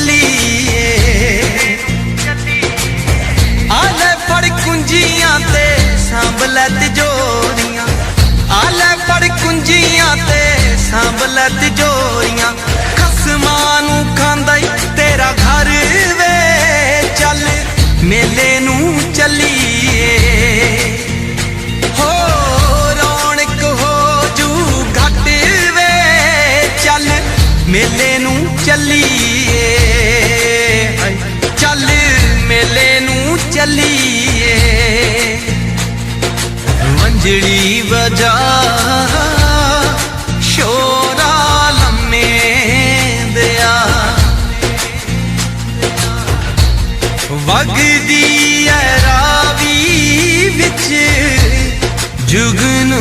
चलीए। आले फड़ कुंजियां ते सांभ लै तिजोरियां, आले फड़ कुंजियां ते सांभ लै तिजोरियां। खसमां नूं खांदा ई तेरा घर वे, चल मेले नूं चलीए। हो रौनक हो जू घट वे, चल मेले नूं चलीए। चल मेले नूं चलीए। वंजड़ी वजा शोरा लम्मे दिया, वगदी है रावी विच जुगनू